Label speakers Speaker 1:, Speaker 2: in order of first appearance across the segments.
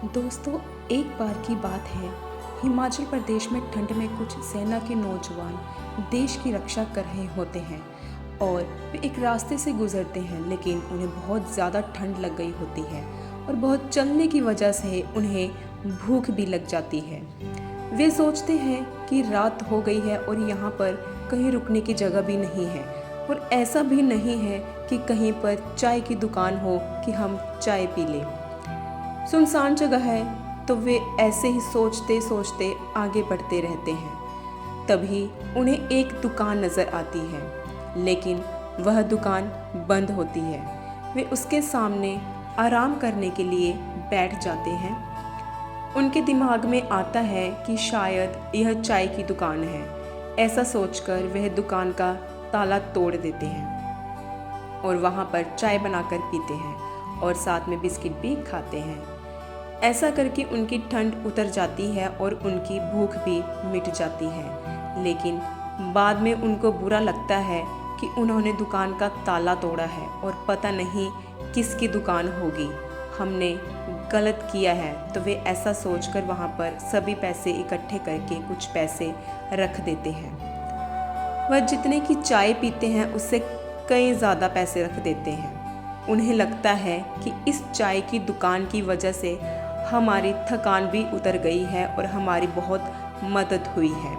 Speaker 1: दोस्तों, एक बार की बात है। हिमाचल प्रदेश में ठंड में कुछ सेना के नौजवान देश की रक्षा कर रहे होते हैं और वे एक रास्ते से गुजरते हैं, लेकिन उन्हें बहुत ज़्यादा ठंड लग गई होती है और बहुत चलने की वजह से उन्हें भूख भी लग जाती है। वे सोचते हैं कि रात हो गई है और यहाँ पर कहीं रुकने की जगह भी नहीं है और ऐसा भी नहीं है कि कहीं पर चाय की दुकान हो कि हम चाय पी लें। सुनसान जगह है तो वे ऐसे ही सोचते सोचते आगे बढ़ते रहते हैं। तभी उन्हें एक दुकान नज़र आती है, लेकिन वह दुकान बंद होती है। वे उसके सामने आराम करने के लिए बैठ जाते हैं। उनके दिमाग में आता है कि शायद यह चाय की दुकान है। ऐसा सोचकर वह दुकान का ताला तोड़ देते हैं और वहाँ पर चाय बनाकर पीते हैं और साथ में बिस्किट भी खाते हैं। ऐसा करके उनकी ठंड उतर जाती है और उनकी भूख भी मिट जाती है। लेकिन बाद में उनको बुरा लगता है कि उन्होंने दुकान का ताला तोड़ा है और पता नहीं किसकी दुकान होगी, हमने गलत किया है। तो वे ऐसा सोचकर वहाँ पर सभी पैसे इकट्ठे करके कुछ पैसे रख देते हैं। वह जितने की चाय पीते हैं उससे कई ज़्यादा पैसे रख देते हैं। उन्हें लगता है कि इस चाय की दुकान की वजह से हमारी थकान भी उतर गई है और हमारी बहुत मदद हुई है।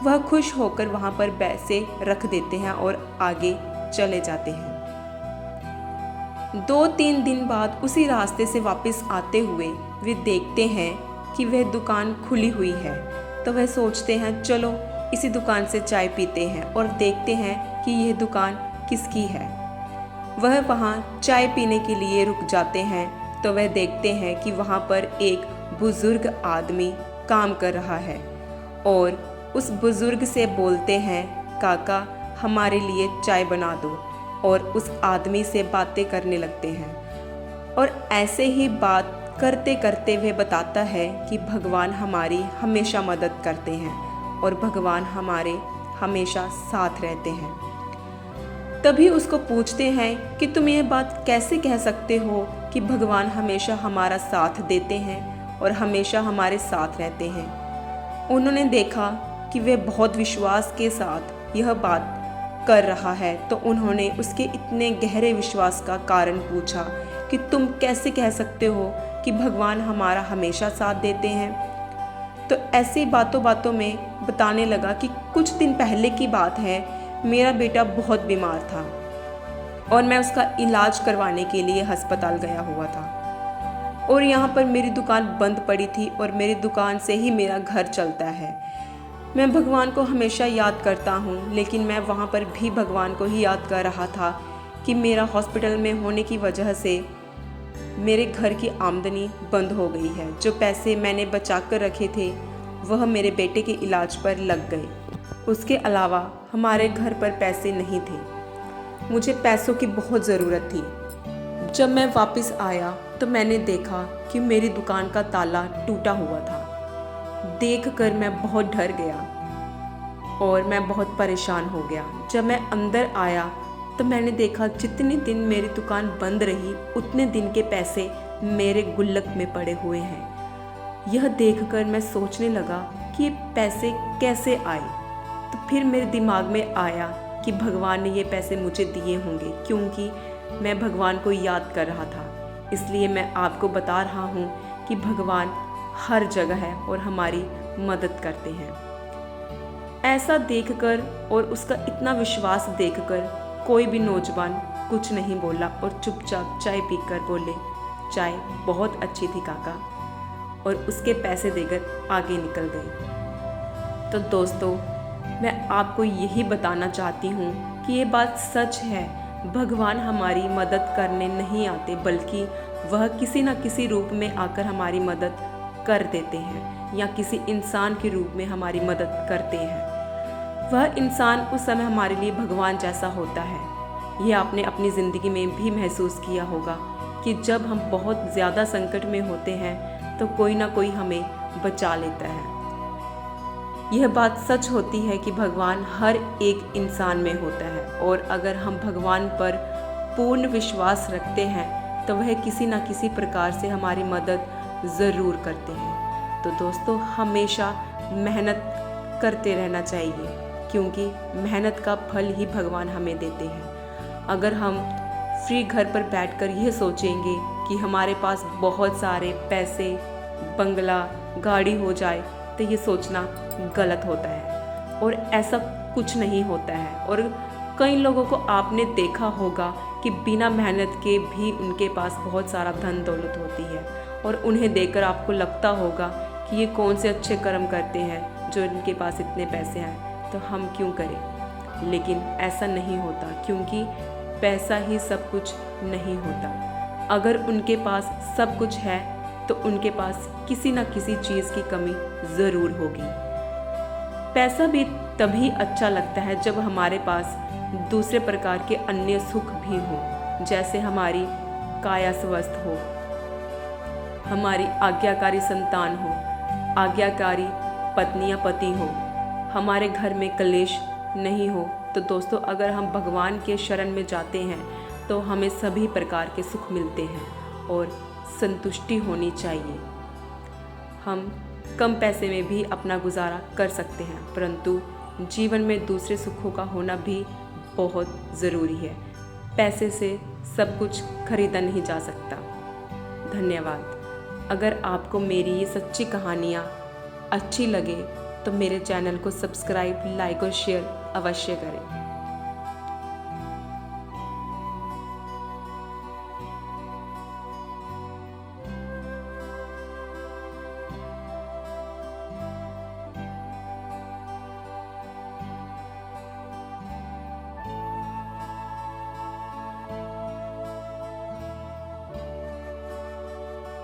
Speaker 1: वह खुश होकर वहाँ पर पैसे रख देते हैं और आगे चले जाते हैं। 2-3 दिन बाद उसी रास्ते से वापस आते हुए वे देखते हैं कि वह दुकान खुली हुई है। तो वह सोचते हैं चलो इसी दुकान से चाय पीते हैं और देखते हैं कि यह दुकान किसकी है। वह वहाँ चाय पीने के लिए रुक जाते हैं तो वह देखते हैं कि वहाँ पर एक बुज़ुर्ग आदमी काम कर रहा है और उस बुज़ुर्ग से बोलते हैं, काका हमारे लिए चाय बना दो, और उस आदमी से बातें करने लगते हैं। और ऐसे ही बात करते करते वह बताता है कि भगवान हमारी हमेशा मदद करते हैं और भगवान हमारे हमेशा साथ रहते हैं। तभी उसको पूछते हैं कि तुम यह बात कैसे कह सकते हो कि भगवान हमेशा हमारा साथ देते हैं और हमेशा हमारे साथ रहते हैं। उन्होंने देखा कि वह बहुत विश्वास के साथ यह बात कर रहा है, तो उन्होंने उसके इतने गहरे विश्वास का कारण पूछा कि तुम कैसे कह सकते हो कि भगवान हमारा हमेशा साथ देते हैं। तो ऐसी बातों बातों में बताने लगा कि कुछ दिन पहले की बात है, मेरा बेटा बहुत बीमार था और मैं उसका इलाज करवाने के लिए अस्पताल गया हुआ था और यहाँ पर मेरी दुकान बंद पड़ी थी और मेरी दुकान से ही मेरा घर चलता है। मैं भगवान को हमेशा याद करता हूँ, लेकिन मैं वहाँ पर भी भगवान को ही याद कर रहा था कि मेरा हॉस्पिटल में होने की वजह से मेरे घर की आमदनी बंद हो गई है। जो पैसे मैंने बचा कर रखे थे वह मेरे बेटे के इलाज पर लग गए। उसके अलावा हमारे घर पर पैसे नहीं थे। मुझे पैसों की बहुत ज़रूरत थी। जब मैं वापस आया तो मैंने देखा कि मेरी दुकान का ताला टूटा हुआ था। देखकर मैं बहुत डर गया और मैं बहुत परेशान हो गया। जब मैं अंदर आया तो मैंने देखा जितने दिन मेरी दुकान बंद रही उतने दिन के पैसे मेरे गुल्लक में पड़े हुए हैं। यह देखकर मैं सोचने लगा कि ये पैसे कैसे आए। तो फिर मेरे दिमाग में आया कि भगवान ने ये पैसे मुझे दिए होंगे, क्योंकि मैं भगवान को याद कर रहा था। इसलिए मैं आपको बता रहा हूँ कि भगवान हर जगह है और हमारी मदद करते हैं। ऐसा देखकर और उसका इतना विश्वास देखकर कोई भी नौजवान कुछ नहीं बोला और चुपचाप चाय पीकर बोले, चाय बहुत अच्छी थी काका, और उसके पैसे देकर आगे निकल गए। तो दोस्तों, मैं आपको यही बताना चाहती हूँ कि ये बात सच है। भगवान हमारी मदद करने नहीं आते, बल्कि वह किसी न किसी रूप में आकर हमारी मदद कर देते हैं या किसी इंसान के रूप में हमारी मदद करते हैं। वह इंसान उस समय हमारे लिए भगवान जैसा होता है। यह आपने अपनी ज़िंदगी में भी महसूस किया होगा कि जब हम बहुत ज़्यादा संकट में होते हैं तो कोई ना कोई हमें बचा लेता है। यह बात सच होती है कि भगवान हर एक इंसान में होता है और अगर हम भगवान पर पूर्ण विश्वास रखते हैं तो वह किसी न किसी प्रकार से हमारी मदद ज़रूर करते हैं। तो दोस्तों, हमेशा मेहनत करते रहना चाहिए, क्योंकि मेहनत का फल ही भगवान हमें देते हैं। अगर हम फ्री घर पर बैठकर यह सोचेंगे कि हमारे पास बहुत सारे पैसे, बंगला, गाड़ी हो जाए, तो ये सोचना गलत होता है और ऐसा कुछ नहीं होता है। और कई लोगों को आपने देखा होगा कि बिना मेहनत के भी उनके पास बहुत सारा धन दौलत होती है और उन्हें देखकर आपको लगता होगा कि ये कौन से अच्छे कर्म करते हैं जो इनके पास इतने पैसे हैं, तो हम क्यों करें। लेकिन ऐसा नहीं होता, क्योंकि पैसा ही सब कुछ नहीं होता। अगर उनके पास सब कुछ है तो उनके पास किसी न किसी चीज़ की कमी ज़रूर होगी। पैसा भी तभी अच्छा लगता है जब हमारे पास दूसरे प्रकार के अन्य सुख भी हों, जैसे हमारी काया स्वस्थ हो, हमारी आज्ञाकारी संतान हो, आज्ञाकारी पत्नी या पति हो, हमारे घर में कलेश नहीं हो। तो दोस्तों, अगर हम भगवान के शरण में जाते हैं तो हमें सभी प्रकार के सुख मिलते हैं और संतुष्टि होनी चाहिए। हम कम पैसे में भी अपना गुजारा कर सकते हैं, परंतु जीवन में दूसरे सुखों का होना भी बहुत ज़रूरी है। पैसे से सब कुछ खरीदा नहीं जा सकता। धन्यवाद। अगर आपको मेरी ये सच्ची कहानियाँ अच्छी लगे तो मेरे चैनल को सब्सक्राइब, लाइक और शेयर अवश्य करें।